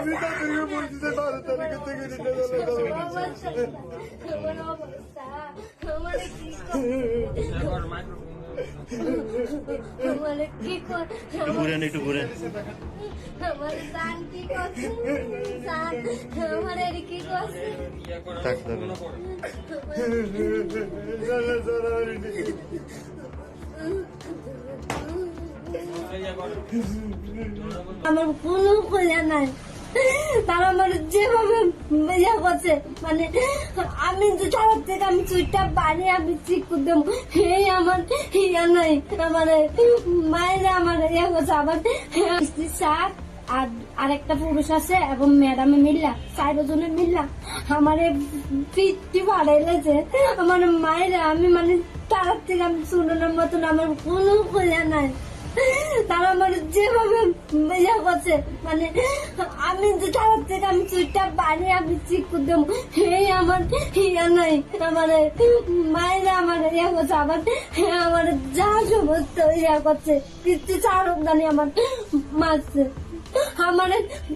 আমি তাদেরকে বলছি যে 12 তারিখে থেকে ঋণটা আমার অবস্থা আমারে কি আমারে কি ঘুরেন একটু ঘুরেন আমার জান কি করছে জান আমারে কি করছে থাকতে হবে আমার কোনো খোঁজা নাই তারা আমার যেভাবে ইয়া করছে মানে আমি যে তার থেকে আমি চুইটা বানিয়ে আমি ঠিক করে দেবো এই আমার ইয়া নাই আমার মায়েরা আমার ইয়া করছে আবার শাক আর আরেকটা পুরুষ আছে এবং ম্যাডামে মিললা 4 জনে মিললা আমার পিঠটি বাড়াইলেছে আমার মায়েরা আমি মানে তার থেকে আমি শুনানোর মতন আমার কোনো খোঁজা নাই তারা আমার যেভাবে ইয়া করছে মানে আমি যে তার থেকে আমি চুইটা বানিয়ে আমি ঠিক করে দেবো এই আমার ইয়া নাই আমার মায়েরা আমার ইয়া করছে আবার আমার যা সমস্ত ইয়া করছে কিস্তি চারক দানি আমার মারছে আমার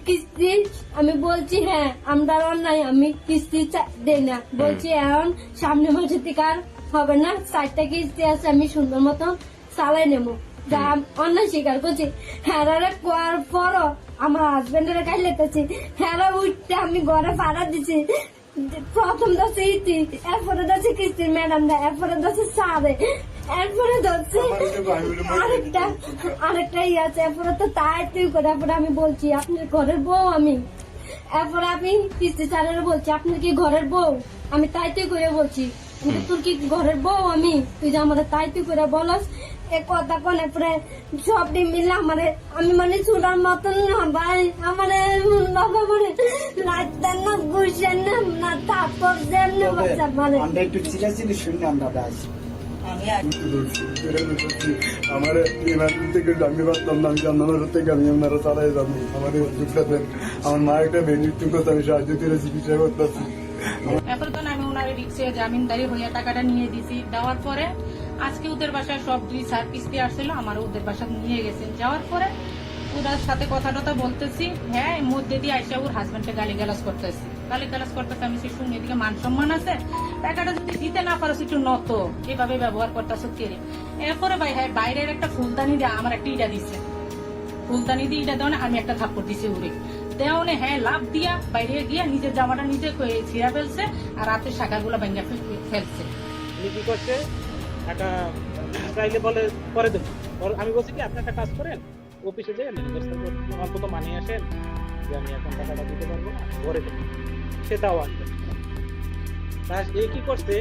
কিস্তি আমি বলছি হ্যাঁ আমরা অন্যায় আমি কিস্তি দেই না বলছি এখন সামনে মাসের থেকে আর হবে না 4টা কিস্তি আছে আমি সুন্দর মতন চালাই নেবো যা অন্যায় স্বীকার করছি হেরারে কোয়ার পরও আমার হাজবেন্ডের কাছে লেতেছি হেরা উঠতে আমি ঘরে ভাড়া দিছি প্রথম দশে ইতি এরপরে দশে কিস্তি ম্যাডাম দেয় এরপরে দশে সারে এরপরে ধরছে আরেকটা ইয়ে আছে এরপরে তো তাই তুই করে এরপরে আমি বলছি আপনার ঘরের বউ আমি এরপরে আমি কিস্তি চালের বলছি আপনার কি ঘরের বউ আমি তাই তুই করে বলছি তোর কি ঘরের বউ আমি তুই যে আমাদের তাই তুই করে বলস এ কথা কোনে পরে সব দিন মিলে আমারে আমি মানে চুলার মতন না ভাই আমারে বাবা মানে লাগতেন না বুঝছেন না না তারপর দেন না বাচ্চা মানে আমরা একটু চিরাচিরি শুনি আমরা দাস আমার ইমার্জেন্সি থেকে আমি ভাবতাম না আমি জানানোর থেকে আমি আপনারা চালাই যাবো আমাদের দুঃখটা দেন আমার মা একটা মৃত্যু কথা আমি সাহায্য করে চিকিৎসা করতেছি এখন তো আমি ওনার রিক্সে জামিনদারি হইয়া টাকাটা নিয়ে দিছি দেওয়ার পরে আজকে ওদের বাসায় সব 2-4 কিস্তি আসছিল আমার ওদের বাসা নিয়ে গেছেন যাওয়ার পরে ওদের সাথে কথা টথা বলতেছি হ্যাঁ মধ্যে দিয়ে আইসা ওর হাজবেন্ডকে গালিগালাজ করতেছি আমি সে শুনে এদিকে মান সম্মান আছে টাকাটা যদি দিতে না পারো একটু নত এভাবে ব্যবহার করতেছ কেড়ে এরপরে ভাই হ্যাঁ বাইরের একটা ফুলদানি দিয়ে আমার একটা ইটা দিচ্ছে ফুলদানি দিয়ে ইটা দেওয়া আমি একটা থাপ্পড় দিছি উড়ে দেওয়ানে হ্যাঁ লাভ দিয়া বাইরে গিয়া নিজের জামাটা নিজে ছিঁড়া ফেলছে আর রাতের শাখাগুলো ভেঙে ফেলছে কি করছে একটা চাইলে বলে পরে দেবো আমি বলছি কি আপনি একটা কাজ করেন অফিসে যাই অন্তত মানিয়ে আসেন যে আমি এখন টাকাটা দিতে পারবো না ঘরে দেবো সেটাও আসবে এই কি করছে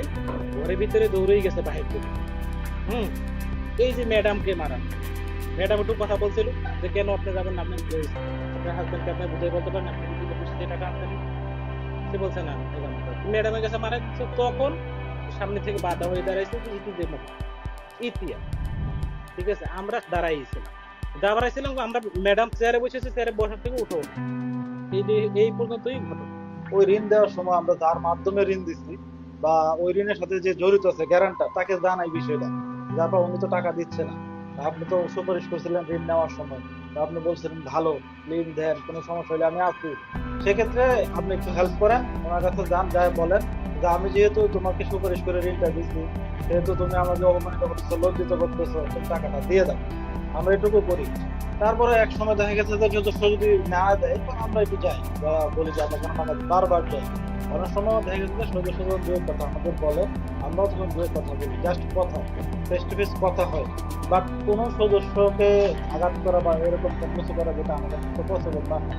ঘরের ভিতরে দৌড়েই গেছে বাহির থেকে এই যে ম্যাডামকে মারা ম্যাডাম একটু কথা বলছিল যে কেন আপনি যাবেন না আপনার হাজবেন্ডকে আপনি বুঝাই বলতে পারেন আপনি যে টাকা আনতেন সে বলছে না ম্যাডামের কাছে মারা দিচ্ছে তখন সামনে থেকে বাধা হয়ে দাঁড়াইছে ইতিহাস ঠিক আছে আমরা দাঁড়াইছিলাম আমরা ম্যাডাম চেয়ারে বসেছি চেয়ারে বসার থেকে উঠো এই পর্যন্তই ঘটনা ওই ঋণ দেওয়ার সময় আমরা যার মাধ্যমে ঋণ দিচ্ছি বা ওই ঋণের সাথে যে জড়িত আছে গ্যারান্টার তাকে জানাই বিষয়টা যার পর উনি তো টাকা দিচ্ছে না আপনি তো সুপারিশ করছিলেন ঋণ নেওয়ার সময় আপনি বলছিলেন ভালো ঋণ দেন কোনো সমস্যা হলে আমি আছি সেক্ষেত্রে আপনি একটু হেল্প করেন ওনার কাছে যান যাই বলেন যে আমি যেহেতু তোমাকে সুপারিশ করে ঋণটা দিচ্ছি সেহেতু তুমি আমাকে অবমানিত করতেছো লজ্জিত করতেছো টাকাটা দিয়ে দাও আমরা এটুকু করি তারপরে এক সময় দেখা গেছে যে যথেষ্ট যদি না দেয় আমরা একটু যাই বা বলি যে আমরা টাকা বারবার যাই অনেক সময় দেখা গেছে সদস্য দুয়ের কথা আমাদের বলে আমরাও তখন দুয়ের কথা বলি জাস্ট কথা ফেস টু ফেস কথা হয় বাট কোনো সদস্যকে আঘাত করা বা এরকম কিছু করা যেটা আমাদের পসিবল না